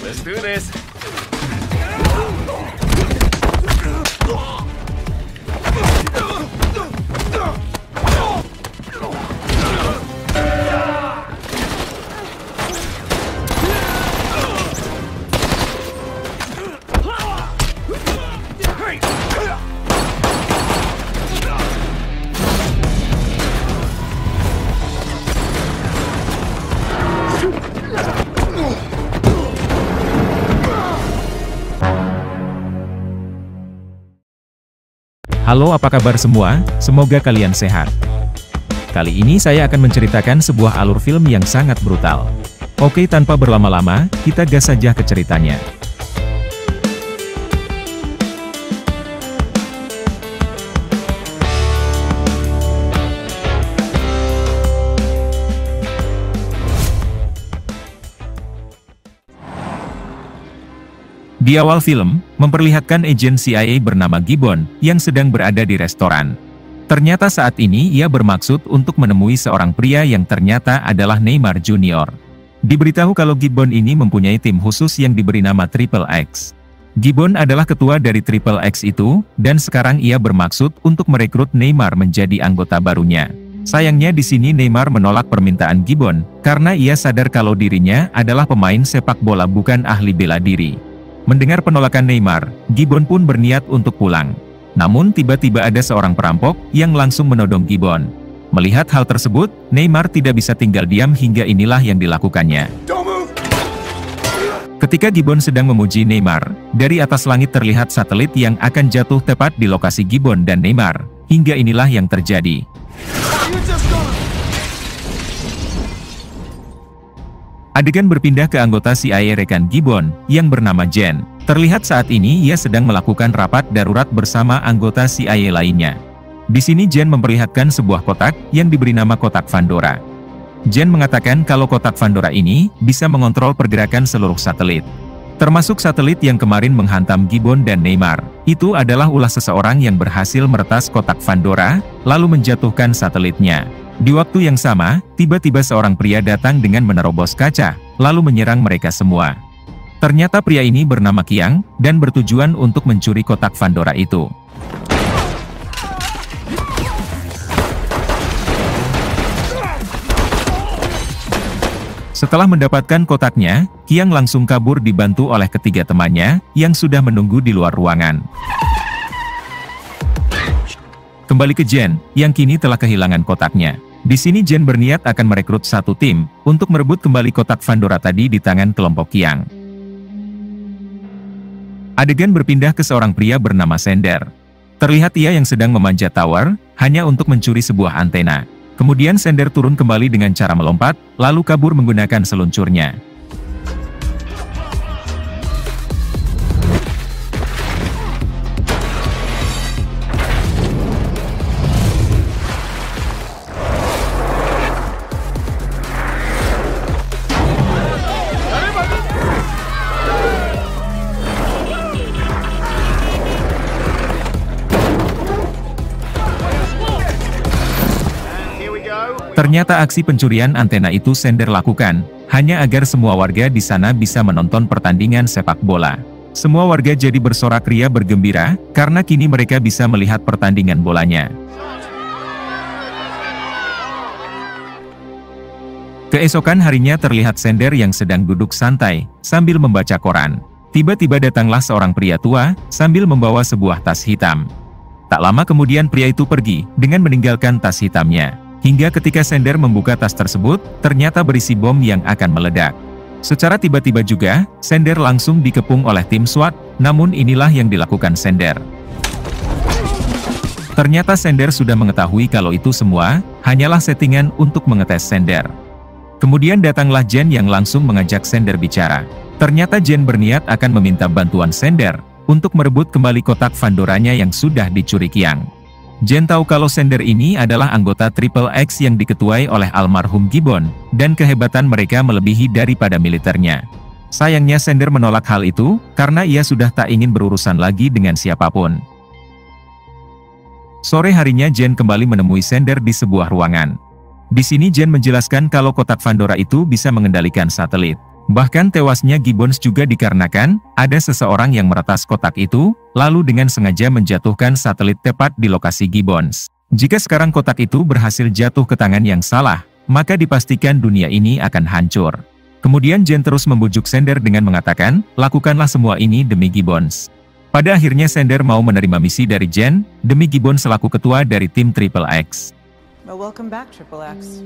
Let's do this. Halo, apa kabar semua? Semoga kalian sehat. Kali ini saya akan menceritakan sebuah alur film yang sangat brutal. Oke, tanpa berlama-lama, kita gas saja ke ceritanya. Di awal film, memperlihatkan agen CIA bernama Gibbon, yang sedang berada di restoran. Ternyata saat ini ia bermaksud untuk menemui seorang pria yang ternyata adalah Neymar Junior. Diberitahu kalau Gibbon ini mempunyai tim khusus yang diberi nama Triple X. Gibbon adalah ketua dari Triple X itu, dan sekarang ia bermaksud untuk merekrut Neymar menjadi anggota barunya. Sayangnya di sini Neymar menolak permintaan Gibbon, karena ia sadar kalau dirinya adalah pemain sepak bola bukan ahli bela diri. Mendengar penolakan Neymar, Gibbon pun berniat untuk pulang. Namun tiba-tiba ada seorang perampok yang langsung menodong Gibbon. Melihat hal tersebut, Neymar tidak bisa tinggal diam hingga inilah yang dilakukannya. Ketika Gibbon sedang memuji Neymar, dari atas langit terlihat satelit yang akan jatuh tepat di lokasi Gibbon dan Neymar. Hingga inilah yang terjadi. Adegan berpindah ke anggota CIA rekan Gibbon, yang bernama Jen. Terlihat saat ini ia sedang melakukan rapat darurat bersama anggota CIA lainnya. Di sini Jen memperlihatkan sebuah kotak, yang diberi nama kotak Pandora. Jen mengatakan kalau kotak Pandora ini, bisa mengontrol pergerakan seluruh satelit. Termasuk satelit yang kemarin menghantam Gibbon dan Neymar. Itu adalah ulah seseorang yang berhasil meretas kotak Pandora, lalu menjatuhkan satelitnya. Di waktu yang sama, tiba-tiba seorang pria datang dengan menerobos kaca, lalu menyerang mereka semua. Ternyata pria ini bernama Qiang, dan bertujuan untuk mencuri kotak Pandora itu. Setelah mendapatkan kotaknya, Qiang langsung kabur dibantu oleh ketiga temannya, yang sudah menunggu di luar ruangan. Kembali ke Jen, yang kini telah kehilangan kotaknya. Di sini Jen berniat akan merekrut satu tim, untuk merebut kembali kotak Pandora tadi di tangan kelompok Qiang. Adegan berpindah ke seorang pria bernama Sender. Terlihat ia yang sedang memanjat tower, hanya untuk mencuri sebuah antena. Kemudian Sender turun kembali dengan cara melompat, lalu kabur menggunakan seluncurnya. Ternyata aksi pencurian antena itu Sender lakukan, hanya agar semua warga di sana bisa menonton pertandingan sepak bola. Semua warga jadi bersorak ria bergembira, karena kini mereka bisa melihat pertandingan bolanya. Keesokan harinya terlihat Sender yang sedang duduk santai, sambil membaca koran. Tiba-tiba datanglah seorang pria tua, sambil membawa sebuah tas hitam. Tak lama kemudian pria itu pergi, dengan meninggalkan tas hitamnya. Hingga ketika Sender membuka tas tersebut, ternyata berisi bom yang akan meledak. Secara tiba-tiba juga, Sender langsung dikepung oleh tim SWAT, namun inilah yang dilakukan Sender. Ternyata Sender sudah mengetahui kalau itu semua, hanyalah settingan untuk mengetes Sender. Kemudian datanglah Jen yang langsung mengajak Sender bicara. Ternyata Jen berniat akan meminta bantuan Sender, untuk merebut kembali kotak Pandoranya yang sudah dicuri Qiang. Jen tahu kalau Sender ini adalah anggota Triple X yang diketuai oleh almarhum Gibbon, dan kehebatan mereka melebihi daripada militernya. Sayangnya Sender menolak hal itu, karena ia sudah tak ingin berurusan lagi dengan siapapun. Sore harinya Jen kembali menemui Sender di sebuah ruangan. Di sini Jen menjelaskan kalau kotak Pandora itu bisa mengendalikan satelit. Bahkan tewasnya Gibbons juga dikarenakan ada seseorang yang meretas kotak itu, lalu dengan sengaja menjatuhkan satelit tepat di lokasi Gibbons. Jika sekarang kotak itu berhasil jatuh ke tangan yang salah, maka dipastikan dunia ini akan hancur. Kemudian Jen terus membujuk Xander dengan mengatakan, lakukanlah semua ini demi Gibbons. Pada akhirnya Xander mau menerima misi dari Jen, demi Gibbons selaku ketua dari tim Triple X. Welcome back, Triple X.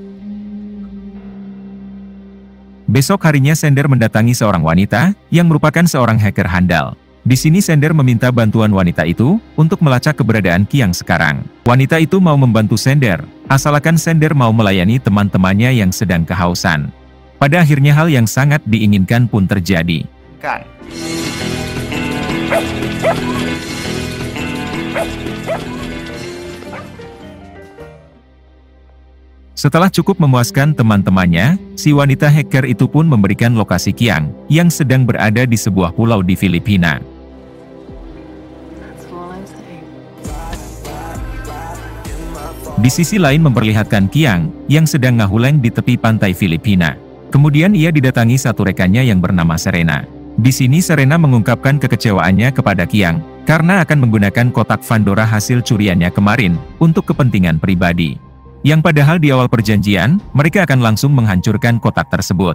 Besok harinya Xander mendatangi seorang wanita, yang merupakan seorang hacker handal. Di sini Xander meminta bantuan wanita itu, untuk melacak keberadaan Qiang sekarang. Wanita itu mau membantu Xander, asalkan Xander mau melayani teman-temannya yang sedang kehausan. Pada akhirnya hal yang sangat diinginkan pun terjadi. Setelah cukup memuaskan teman-temannya, si wanita hacker itu pun memberikan lokasi Qiang, yang sedang berada di sebuah pulau di Filipina. Di sisi lain memperlihatkan Qiang, yang sedang ngahuleng di tepi pantai Filipina. Kemudian ia didatangi satu rekannya yang bernama Serena. Di sini Serena mengungkapkan kekecewaannya kepada Qiang, karena akan menggunakan kotak Pandora hasil curiannya kemarin, untuk kepentingan pribadi. Yang padahal di awal perjanjian, mereka akan langsung menghancurkan kotak tersebut.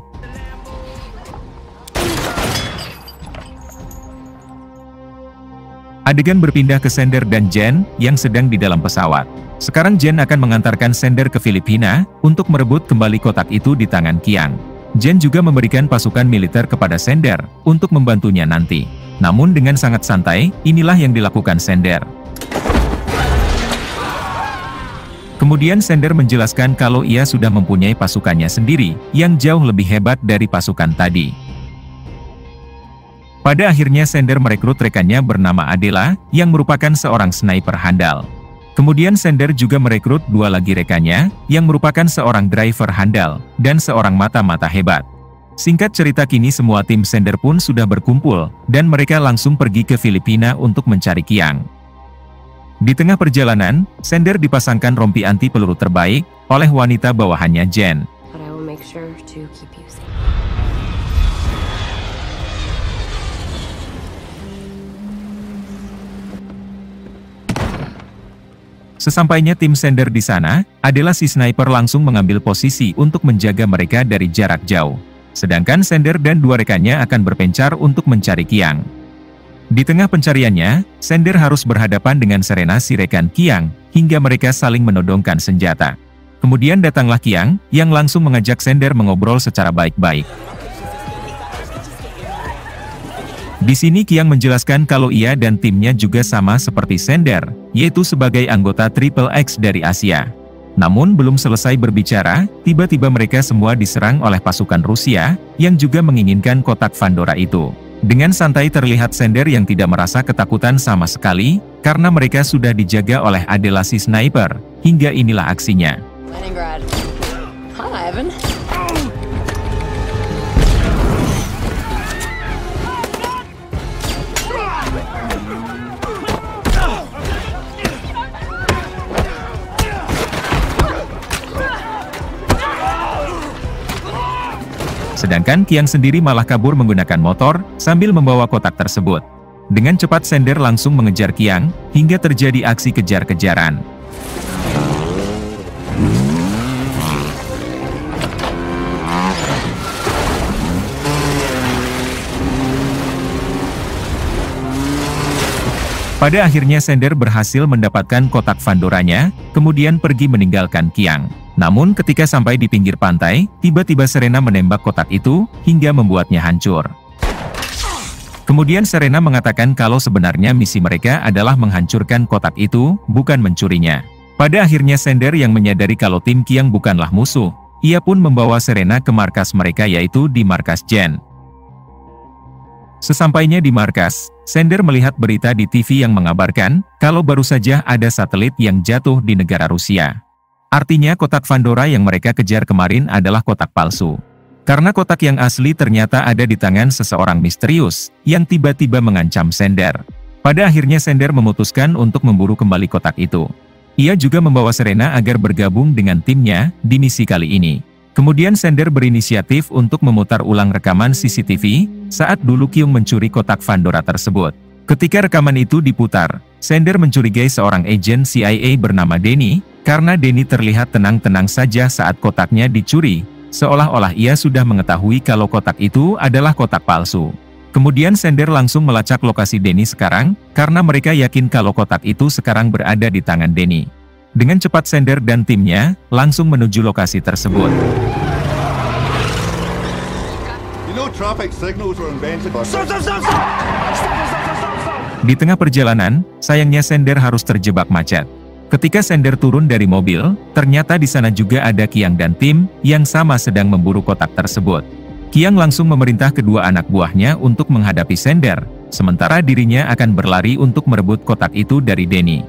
Adegan berpindah ke Xander dan Jen, yang sedang di dalam pesawat. Sekarang Jen akan mengantarkan Xander ke Filipina, untuk merebut kembali kotak itu di tangan Qiang. Jen juga memberikan pasukan militer kepada Xander, untuk membantunya nanti. Namun dengan sangat santai, inilah yang dilakukan Xander. Kemudian Xander menjelaskan kalau ia sudah mempunyai pasukannya sendiri, yang jauh lebih hebat dari pasukan tadi. Pada akhirnya Xander merekrut rekannya bernama Adela, yang merupakan seorang sniper handal. Kemudian Xander juga merekrut dua lagi rekannya, yang merupakan seorang driver handal, dan seorang mata-mata hebat. Singkat cerita kini semua tim Xander pun sudah berkumpul, dan mereka langsung pergi ke Filipina untuk mencari Qiang. Di tengah perjalanan, Xander dipasangkan rompi anti peluru terbaik, oleh wanita bawahannya Jen. Sesampainya tim Xander di sana, adalah si sniper langsung mengambil posisi untuk menjaga mereka dari jarak jauh. Sedangkan Xander dan dua rekannya akan berpencar untuk mencari Qiang. Di tengah pencariannya, Xander harus berhadapan dengan Serena si rekan Qiang, hingga mereka saling menodongkan senjata. Kemudian datanglah Qiang, yang langsung mengajak Xander mengobrol secara baik-baik. Di sini Qiang menjelaskan kalau ia dan timnya juga sama seperti Xander, yaitu sebagai anggota Triple X dari Asia. Namun belum selesai berbicara, tiba-tiba mereka semua diserang oleh pasukan Rusia, yang juga menginginkan kotak Pandora itu. Dengan santai terlihat Xander yang tidak merasa ketakutan sama sekali, karena mereka sudah dijaga oleh Adela si sniper, hingga inilah aksinya. Sedangkan Qiang sendiri malah kabur menggunakan motor, sambil membawa kotak tersebut. Dengan cepat Xander langsung mengejar Qiang, hingga terjadi aksi kejar-kejaran. Pada akhirnya Xander berhasil mendapatkan kotak Pandoranya, kemudian pergi meninggalkan Qiang. Namun ketika sampai di pinggir pantai, tiba-tiba Serena menembak kotak itu, hingga membuatnya hancur. Kemudian Serena mengatakan kalau sebenarnya misi mereka adalah menghancurkan kotak itu, bukan mencurinya. Pada akhirnya Xander yang menyadari kalau tim Qiang bukanlah musuh, ia pun membawa Serena ke markas mereka yaitu di markas Jen. Sesampainya di markas, Xander melihat berita di TV yang mengabarkan, kalau baru saja ada satelit yang jatuh di negara Rusia. Artinya kotak Pandora yang mereka kejar kemarin adalah kotak palsu. Karena kotak yang asli ternyata ada di tangan seseorang misterius, yang tiba-tiba mengancam Xander. Pada akhirnya Xander memutuskan untuk memburu kembali kotak itu. Ia juga membawa Serena agar bergabung dengan timnya, di misi kali ini. Kemudian Sender berinisiatif untuk memutar ulang rekaman CCTV saat dulu Kyung mencuri kotak Pandora tersebut. Ketika rekaman itu diputar, Sender mencurigai seorang agen CIA bernama Denny, karena Denny terlihat tenang-tenang saja saat kotaknya dicuri, seolah-olah ia sudah mengetahui kalau kotak itu adalah kotak palsu. Kemudian Sender langsung melacak lokasi Denny sekarang, karena mereka yakin kalau kotak itu sekarang berada di tangan Denny. Dengan cepat Sender dan timnya langsung menuju lokasi tersebut. Di tengah perjalanan, sayangnya Sender harus terjebak macet. Ketika Sender turun dari mobil, ternyata di sana juga ada Kyang dan tim yang sama sedang memburu kotak tersebut. Kyang langsung memerintah kedua anak buahnya untuk menghadapi Sender, sementara dirinya akan berlari untuk merebut kotak itu dari Denny.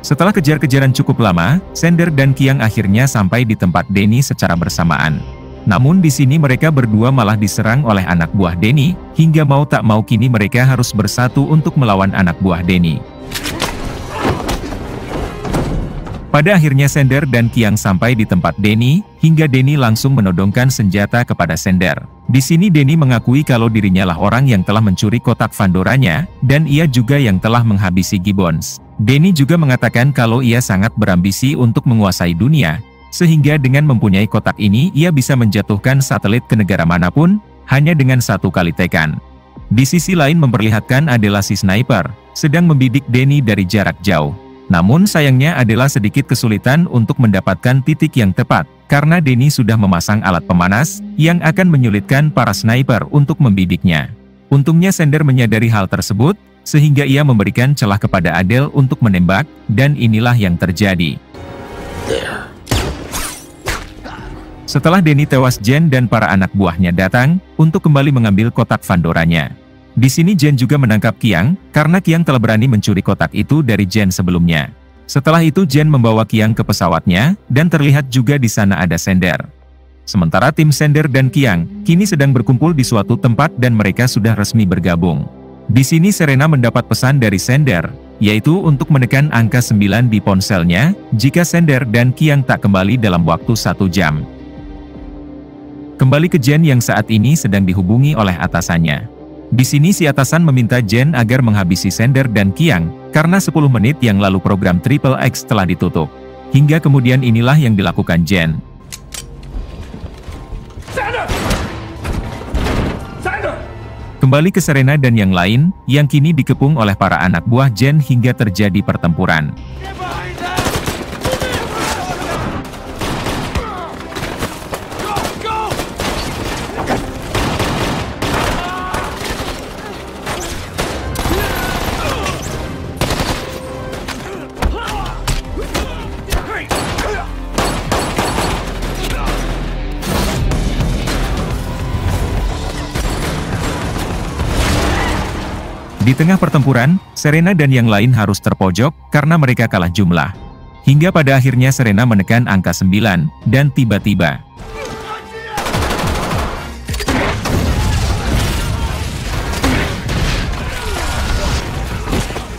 Setelah kejar-kejaran cukup lama, Sender dan Kyang akhirnya sampai di tempat Denny secara bersamaan. Namun di sini mereka berdua malah diserang oleh anak buah Denny, hingga mau tak mau kini mereka harus bersatu untuk melawan anak buah Denny. Pada akhirnya Sender dan Kyang sampai di tempat Denny, hingga Denny langsung menodongkan senjata kepada Sender. Di sini Denny mengakui kalau dirinya lah orang yang telah mencuri kotak Pandoranya, dan ia juga yang telah menghabisi Gibbons. Denny juga mengatakan kalau ia sangat berambisi untuk menguasai dunia, sehingga dengan mempunyai kotak ini ia bisa menjatuhkan satelit ke negara manapun, hanya dengan satu kali tekan. Di sisi lain memperlihatkan adalah si sniper, sedang membidik Denny dari jarak jauh. Namun sayangnya adalah sedikit kesulitan untuk mendapatkan titik yang tepat, karena Denny sudah memasang alat pemanas, yang akan menyulitkan para sniper untuk membidiknya. Untungnya Sender menyadari hal tersebut, sehingga ia memberikan celah kepada Adele untuk menembak, dan inilah yang terjadi. Setelah Denny tewas, Jen dan para anak buahnya datang, untuk kembali mengambil kotak Pandoranya. Di sini Jen juga menangkap Kyang, karena Kyang telah berani mencuri kotak itu dari Jen sebelumnya. Setelah itu Jen membawa Kyang ke pesawatnya, dan terlihat juga di sana ada Sender. Sementara tim Sender dan Kyang, kini sedang berkumpul di suatu tempat dan mereka sudah resmi bergabung. Di sini Serena mendapat pesan dari Sender, yaitu untuk menekan angka 9 di ponselnya, jika Sender dan Kyang tak kembali dalam waktu 1 jam. Kembali ke Jen yang saat ini sedang dihubungi oleh atasannya. Di sini si atasan meminta Jen agar menghabisi Sender dan Kyang, karena 10 menit yang lalu program Triple X telah ditutup. Hingga kemudian inilah yang dilakukan Jen. Kembali ke Serena dan yang lain, yang kini dikepung oleh para anak buah Jen hingga terjadi pertempuran. Di tengah pertempuran, Serena dan yang lain harus terpojok karena mereka kalah jumlah. Hingga pada akhirnya Serena menekan angka 9, dan tiba-tiba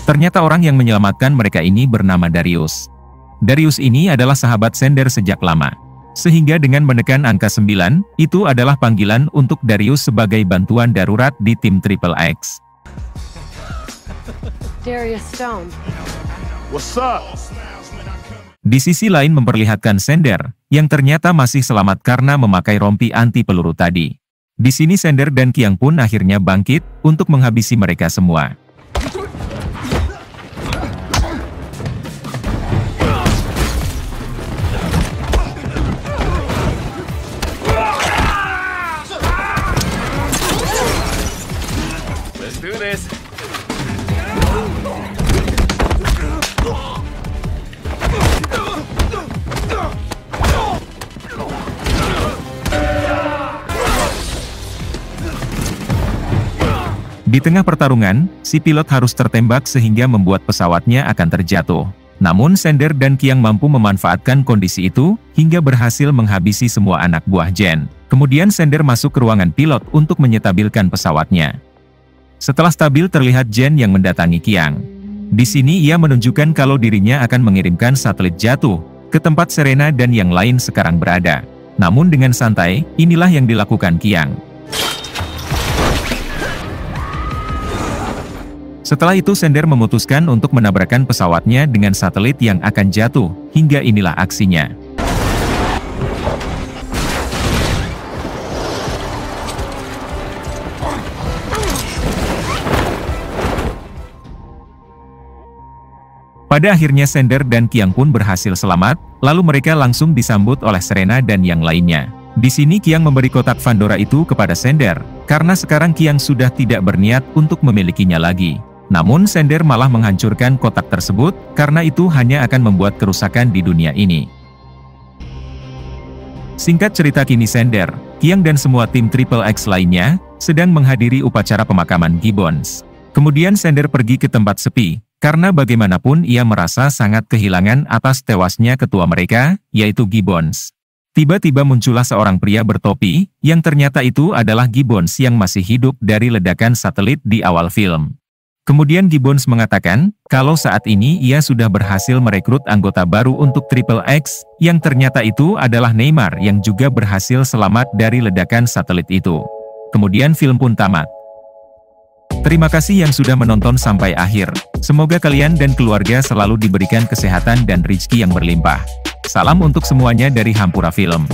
ternyata orang yang menyelamatkan mereka ini bernama Darius. Darius ini adalah sahabat Sender sejak lama. Sehingga dengan menekan angka 9, itu adalah panggilan untuk Darius sebagai bantuan darurat di tim Triple X. Darius Stone. What's up? Di sisi lain memperlihatkan Sender, yang ternyata masih selamat karena memakai rompi anti peluru tadi. Di sini Sender dan Kyang pun akhirnya bangkit, untuk menghabisi mereka semua. Let's do this. Di tengah pertarungan, si pilot harus tertembak sehingga membuat pesawatnya akan terjatuh. Namun Sender dan Qiang mampu memanfaatkan kondisi itu, hingga berhasil menghabisi semua anak buah Jen. Kemudian Sender masuk ke ruangan pilot untuk menyetabilkan pesawatnya. Setelah stabil terlihat Jen yang mendatangi Qiang. Di sini ia menunjukkan kalau dirinya akan mengirimkan satelit jatuh ke tempat Serena dan yang lain sekarang berada. Namun dengan santai, inilah yang dilakukan Qiang. Setelah itu Sender memutuskan untuk menabrakkan pesawatnya dengan satelit yang akan jatuh, hingga inilah aksinya. Pada akhirnya Sender dan Qiang pun berhasil selamat, lalu mereka langsung disambut oleh Serena dan yang lainnya. Di sini Qiang memberi kotak Pandora itu kepada Sender, karena sekarang Qiang sudah tidak berniat untuk memilikinya lagi. Namun Sender malah menghancurkan kotak tersebut, karena itu hanya akan membuat kerusakan di dunia ini. Singkat cerita kini Sender, Qiang dan semua tim Triple X lainnya, sedang menghadiri upacara pemakaman Gibbons. Kemudian Sender pergi ke tempat sepi, karena bagaimanapun ia merasa sangat kehilangan atas tewasnya ketua mereka, yaitu Gibbons. Tiba-tiba muncullah seorang pria bertopi, yang ternyata itu adalah Gibbons yang masih hidup dari ledakan satelit di awal film. Kemudian Gibbons mengatakan, kalau saat ini ia sudah berhasil merekrut anggota baru untuk Triple X, yang ternyata itu adalah Neymar yang juga berhasil selamat dari ledakan satelit itu. Kemudian film pun tamat. Terima kasih yang sudah menonton sampai akhir. Semoga kalian dan keluarga selalu diberikan kesehatan dan rezeki yang berlimpah. Salam untuk semuanya dari Hampura Film.